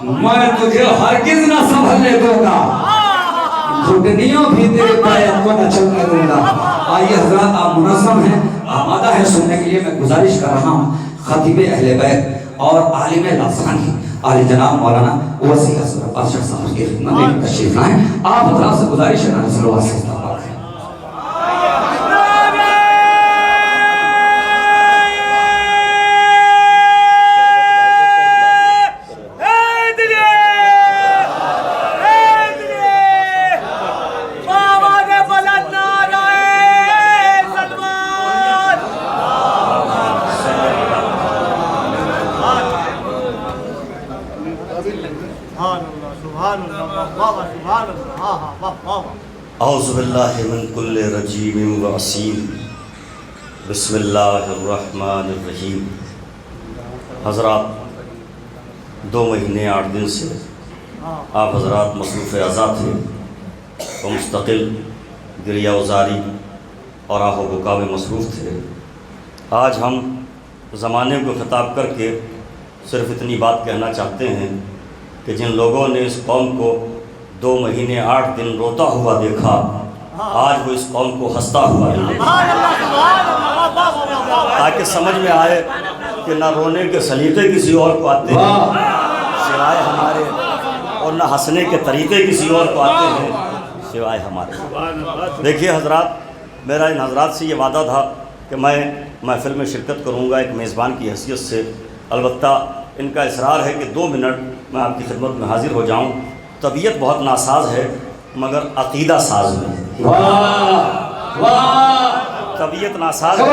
میں تجھے ہرگز نہ سنبھلنے دوں گا، گھٹنیوں بھی تیرے پایت کو نہ چلنے دوں گا۔ آئیے حضرات، آپ منظم ہیں، آمادہ ہیں سننے کے لیے۔ میں گزارش کر رہا ہوں خطیب اہل بیت اور عالم لسانی عالی جناب مولانا وسیع اصغر عباس شاہ صاحب کی خدمت میں تشریف لائیں۔ آپ حضرات سے گزارش ہے نا صلوات سے استقبال کریں۔ اعوذ باللہ من کل رجیم و عصیم، بسم اللہ الرحمن الرحیم۔ حضرات، 2 مہینے 8 دن سے آپ حضرات مصروف اعضاء تھے و مستقل گریہ وزاری اور آہ و بکا میں مصروف تھے۔ آج ہم زمانے کو خطاب کر کے صرف اتنی بات کہنا چاہتے ہیں کہ جن لوگوں نے اس قوم کو 2 مہینے 8 دن روتا ہوا دیکھا، آج وہ اس قوم کو ہنستا ہوا دیکھا، تاکہ سمجھ میں آئے کہ نہ رونے کے سلیقے کسی اور کو آتے ہیں سوائے ہمارے، اور نہ ہنسنے کے طریقے کسی اور کو آتے ہیں سوائے ہمارے۔ دیکھیے حضرات، میرا ان حضرات سے یہ وعدہ تھا کہ میں محفل میں شرکت کروں گا ایک میزبان کی حیثیت سے۔ البتہ ان کا اصرار ہے کہ 2 منٹ میں آپ کی خدمت میں حاضر ہو جاؤں۔ طبیعت بہت ناساز ہے مگر عقیدہ ساز نہیں۔ طبیعت ناساز ہے،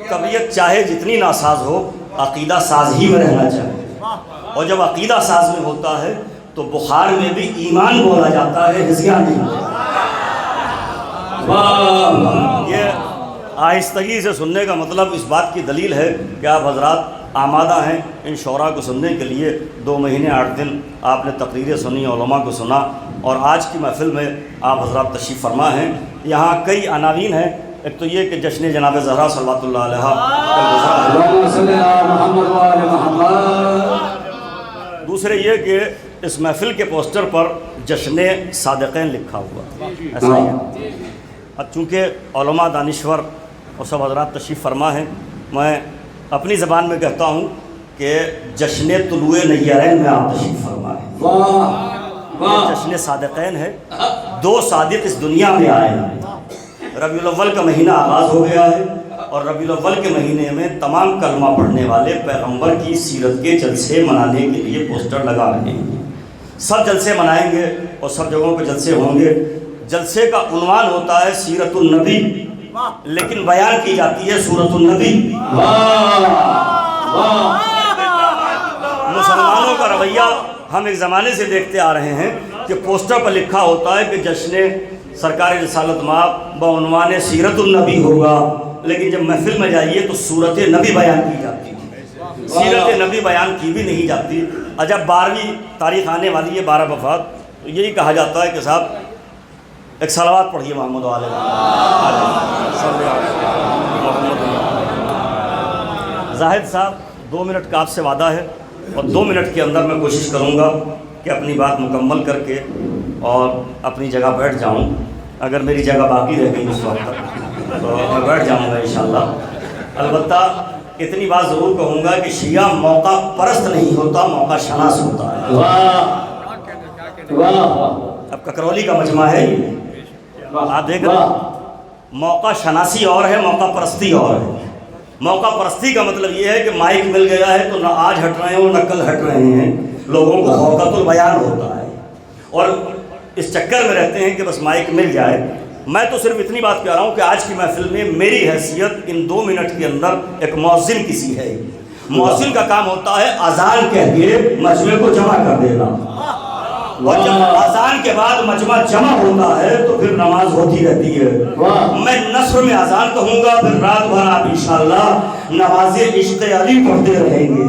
طبیعت چاہے جتنی ناساز ہو عقیدہ ساز ہی میں رہنا چاہیے، اور جب عقیدہ ساز میں ہوتا ہے تو بخار میں بھی ایمان بولا جاتا ہے، ہزیاں نہیں۔ یہ آہستگی سے سننے کا مطلب اس بات کی دلیل ہے کہ آپ حضرات آمادہ ہیں ان شعراء کو سننے کے لیے۔ 2 مہینے 8 دن آپ نے تقریریں سنی، علماء کو سنا، اور آج کی محفل میں آپ حضرات تشریف فرما ہیں۔ یہاں کئی عناوین ہیں۔ ایک تو یہ کہ جشن جناب زہرا صلوات اللہ علیہا دوسرے یہ کہ اس محفل کے پوسٹر پر جشن صادقین لکھا ہوا، ایسا ہی ہے۔ اب چونکہ علماء دانشور اور سب حضرات تشریف فرما ہیں، میں اپنی زبان میں کہتا ہوں کہ جشن طلوع نیرین میں آپ تشریف فرما ہیں۔ یہ جشن صادقین ہے۔ 2 صادق اس دنیا میں آئے ہیں۔ ربیع الاول کا مہینہ آغاز ہو گیا ہے، اور ربیع الاول کے مہینے میں تمام کلمہ پڑھنے والے پیغمبر کی سیرت کے جلسے منانے کے لیے پوسٹر لگا رہے ہیں۔ سب جلسے منائیں گے اور سب جگہوں پہ جلسے ہوں گے۔ جلسے کا عنوان ہوتا ہے سیرت النبی، لیکن بیان کی جاتی ہے سورۃ النبی۔ مسلمانوں کا رویہ ہم ایک زمانے سے دیکھتے آ رہے ہیں کہ پوسٹر پر لکھا ہوتا ہے کہ جشن سرکار رسالت مآب بعنوان سیرت النبی ہوگا، لیکن جب محفل میں جائیے تو سورت نبی بیان کی جاتی ہے، سیرت نبی بیان کی بھی نہیں جاتی۔ جب 12ویں تاریخ آنے والی ہے 12 وفات، تو یہی کہا جاتا ہے کہ صاحب ایک صلوات پڑھیے محمد و آل محمد۔ زاہد صاحب، 2 منٹ کا آپ سے وعدہ ہے، اور 2 منٹ کے اندر میں کوشش کروں گا کہ اپنی بات مکمل کر کے اور اپنی جگہ بیٹھ جاؤں۔ اگر میری جگہ باقی رہ گئی اس وقت تک تو میں بیٹھ جاؤں گا انشاءاللہ۔ البتہ اتنی بات ضرور کہوں گا کہ شیعہ موقع پرست نہیں ہوتا، موقع شناس ہوتا ہے۔ اب ککرولی کا مجمع ہے یہ، آپ دیکھ رہے ہیں، موقع شناسی اور ہے، موقع پرستی اور ہے۔ موقع پرستی کا مطلب یہ ہے کہ مائک مل گیا ہے تو نہ آج ہٹ رہے ہیں اور نہ کل ہٹ رہے ہیں، لوگوں کو خوقت البیان ہوتا ہے، اور اس چکر میں رہتے ہیں کہ بس مائک مل جائے۔ میں تو صرف اتنی بات کہہ رہا ہوں کہ آج کی محفل میں میری حیثیت ان 2 منٹ کے اندر ایک مؤذن کسی ہے۔ مؤذن کا کام ہوتا ہے اذان کہہ کے مجمع کو جمع کر دینا، اور جب اذان کے بعد مجمع جمع ہوتا ہے تو پھر نماز ہوتی رہتی ہے۔ میں نثر میں اذان کہوں گا، پھر رات بھر آپ انشاءاللہ نماز عشق علی پڑھتے رہیں گے،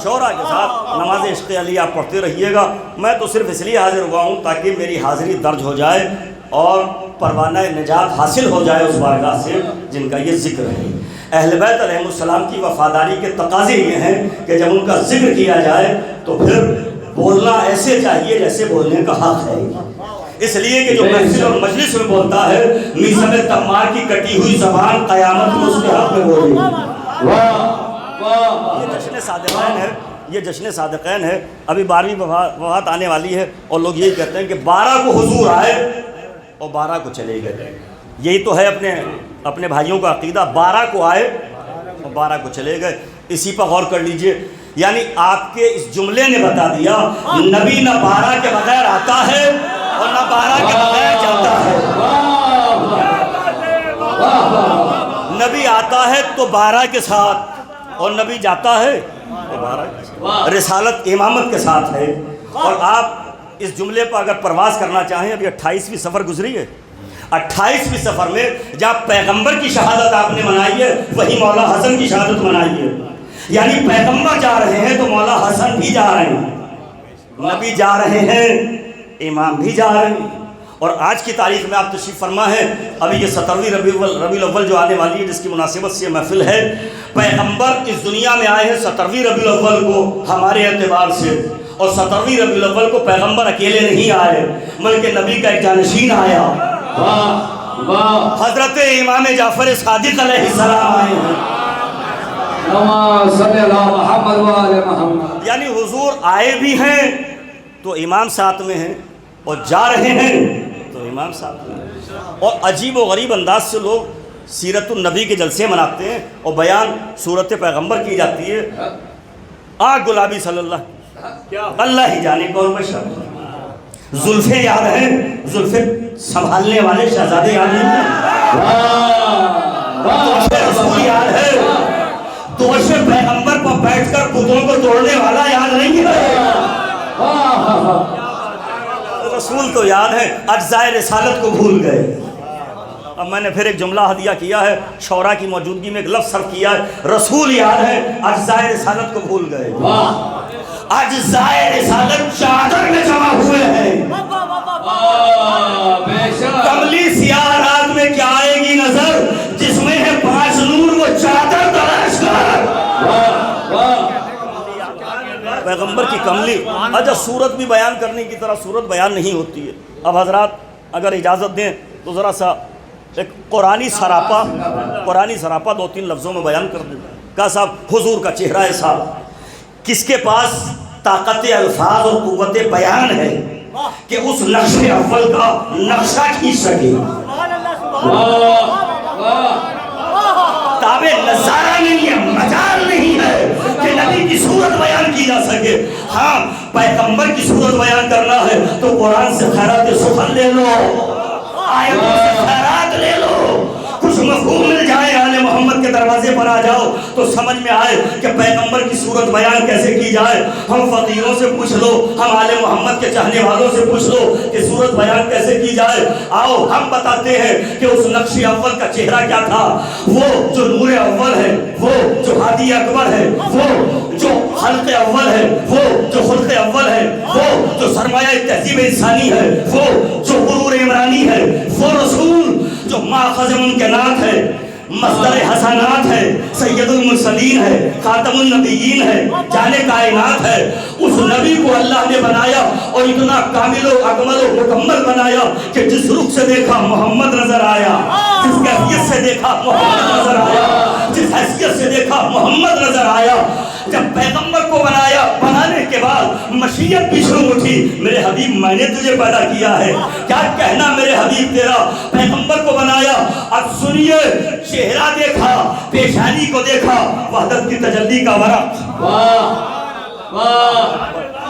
شعراء کے ساتھ نماز عشق علی آپ پڑھتے رہیے گا۔ میں تو صرف اس لیے حاضر ہوا ہوں تاکہ میری حاضری درج ہو جائے اور پروانہ نجات حاصل ہو جائے اس بارگاہ سے جن کا یہ ذکر ہے۔ اہل بیت علیہ السلام کی وفاداری کے تقاضے یہ ہیں کہ جب ان کا ذکر کیا جائے تو پھر بولنا ایسے چاہیے جیسے بولنے کا حق ہے، اس لیے کہ جو محفل اور مجلس میں بولتا ہے میثم تمار کی کٹی ہوئی زبان قیامت میں اس کے حق میں بولے گی۔ یہ جشن صادقین ہے، یہ جشن صادقین ہے۔ ابھی 12ویں وفات آنے والی ہے اور لوگ یہی کہتے ہیں کہ 12 کو حضور آئے اور 12 کو چلے گئے۔ یہی تو ہے اپنے بھائیوں کا عقیدہ، 12 کو آئے اور 12 کو چلے گئے۔ اسی پر غور کر لیجئے، یعنی آپ کے اس جملے نے بتا دیا نبی نہ 12 کے بغیر آتا ہے اور نہ 12 کے بغیر جاتا ہے۔ نبی آتا ہے تو 12 کے ساتھ اور نبی جاتا ہے تو 12 کے ساتھ، رسالت امامت کے ساتھ ہے۔ اور آپ اس جملے پر اگر پرواز کرنا چاہیں، ابھی 28ویں سفر گزری ہے، 28ویں سفر میں جہاں پیغمبر کی شہادت آپ نے منائی ہے وہی مولا حسن کی شہادت منائی ہے، یعنی پیغمبر جا رہے ہیں تو مولا حسن بھی جا رہے ہیں، نبی جا رہے ہیں، امام بھی جا رہے ہیں۔ اور آج کی تاریخ میں آپ تشریف فرما ہے، ابھی یہ 17ویں ربیع الاول جو آنے والی ہے جس کی مناسبت سے یہ محفل ہے، پیغمبر اس دنیا میں آئے ہیں 17ویں ربیع الاول کو ہمارے اعتبار سے، اور 17ویں ربیع الاول کو پیغمبر اکیلے نہیں آئے بلکہ نبی کا ایک جانشین آیا، حضرت امام جعفر صادق علیہ السلام آئے ہیں۔ یعنی حضور آئے بھی ہیں تو امام ساتھ میں ہیں اور جا رہے ہیں تو امام ساتھ میں ہیں۔ اور عجیب و غریب انداز سے لوگ سیرت النبی کے جلسے مناتے ہیں اور بیان صورت پیغمبر کی جاتی ہے۔ آنکھ گلابی صلی اللہ ہی جانے کون بشر، زلفیں یاد ہیں، زلفیں سنبھالنے والے شہزادے یاد ہیں، رسول یاد ہے، دوش پیغمبر پر بیٹھ کر بتوں کو توڑنے والا یاد نہیں ہے، رسول تو یاد ہے، اجزائے رسالت کو بھول گئے۔ اب میں نے پھر ایک جملہ ہدیہ کیا ہے، شعراء کی موجودگی میں ایک لفظ صرف کیا ہے، رسول یاد ہے، اجزائے رسالت کو بھول گئے۔ اجزائے رسالت چادر میں جمع ہوئے ہیں، کملی سیاہ رات میں کیا آئے گی نظر، جس میں ہے 5 نور وہ چادر تلاش کر۔ پیغمبر کی کملی، اچھا صورت بھی بیان کرنے کی طرح صورت بیان نہیں ہوتی ہے۔ اب حضرات اگر اجازت دیں تو ذرا سا ایک قرآنی سراپا 2-3 لفظوں میں بیان کر دیں۔ کہا صاحب حضور کا چہرہ صاحب، کس کے پاس طاقت الفاظ اور قوت بیان ہے کہ اس نقش اول کا نقشہ کھینچ سکے، تابع نظارہ نہیں ہے، مجال نہیں ہے کہ نبی کی صورت بیان کی جا سکے۔ ہاں پیغمبر کی صورت بیان کرنا ہے تو قرآن سے خیرات سخن لے لو، آیتوں سے خیرات لے لو، کچھ مفہوم مل جائے، آل محمد کے دروازے پر آ جاؤ تو سمجھ میں آئے کہ پیغمبر کی صورت بیان کیسے کی جائے۔ ہم فقیروں سے پوچھ لو، ہم آل محمد کے چاہنے والوں سے پوچھ لو کہ صورت بیان کیسے کی جائے۔ آؤ ہم بتاتے ہیں کہ اس نقش اول کا چہرہ کیا تھا، وہ جو نور اول ہے، وہ جو ہادی اکبر ہے، وہ جو خلق اول ہے، وہ جو خلق اول ہے، وہ جو سرمایہ تہذیب انسانی ہے، وہ جو غرور عمرانی ہے، وہ رسول جو ماخذ ممکنات ہے، مصدر حسنات ہے، سید المرسلین ہے، خاتم النبیین ہے، جان کائنات ہے، اس نبی کو اللہ نے بنایا اور اتنا کامل و اکمل و مکمل بنایا کہ جس رخ سے دیکھا محمد نظر آیا، جس کیفیت سے دیکھا محمد نظر آیا، جس حیثیت سے دیکھا محمد نظر آیا۔ جب پیغمبر کو بنایا، بنانے کے بعد مشیت بھی شروع اٹھی، میرے حبیب میں نے تجھے پیدا کیا ہے، کیا کہنا میرے حبیب تیرا۔ پیغمبر کو بنایا، اب سنیے، چہرہ دیکھا، پیشانی کو دیکھا، وحدت کی تجلی کا ورق،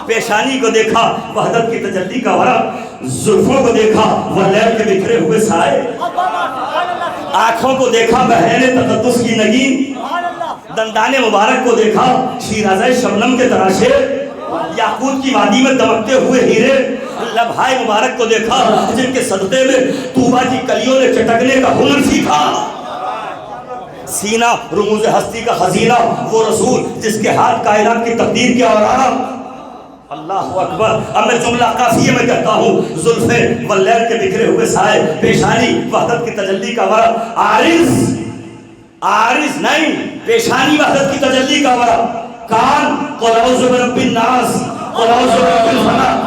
پیشانی کو دیکھا، وحدت کی تجلی کا ورق، زلفوں کو دیکھا، واللیل کے بکھرے ہوئے سائے، آنکھوں کو دیکھا، بحرین تقدس کی نگین، دندان مبارک کو دیکھا، شیرازہ شبنم کے تراشے، یاقوت کی وادی میں دمکتے ہوئے ہیرے، لبھائے مبارک کو دیکھا جن کے صدقے میں طوبہ کی کلیوں نے چٹکنے کا ہنر سیکھا، سینہ رموز ہستی کا خزینہ، وہ رسول جس کے ہاتھ کائنات کی تقدیر کے اوراق، اللہ اکبر. اب میں جملہ قافیے میں کہتا ہوں. زلفیں واللیل کے بکھرے ہوئے سائے, پیشانی وحدت کی تجلی کا ورق, عارض نہیں, پیشانی وحدت کی تجلی کا ورق, کان قل اعوذ برب الناس, قل اعوذ برب الفلق.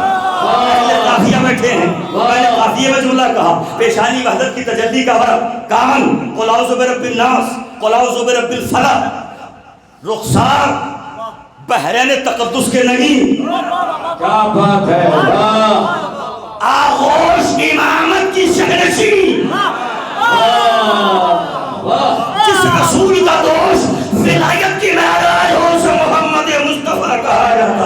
قافیہ بیٹھے ہیں, میں نے قافیے میں جملہ کہا, پیشانی وحدت کی تجلی کا ورق, کان قل اعوذ برب الناس, قل اعوذ برب الفلق. رخسار بحرین تقدس کے نہیں, کیا بات ہے, آغوش امامت کی شہنشی, جس رسول کا دوش ولایت کی معراج ہو سے محمد مصطفیٰ کہا جاتا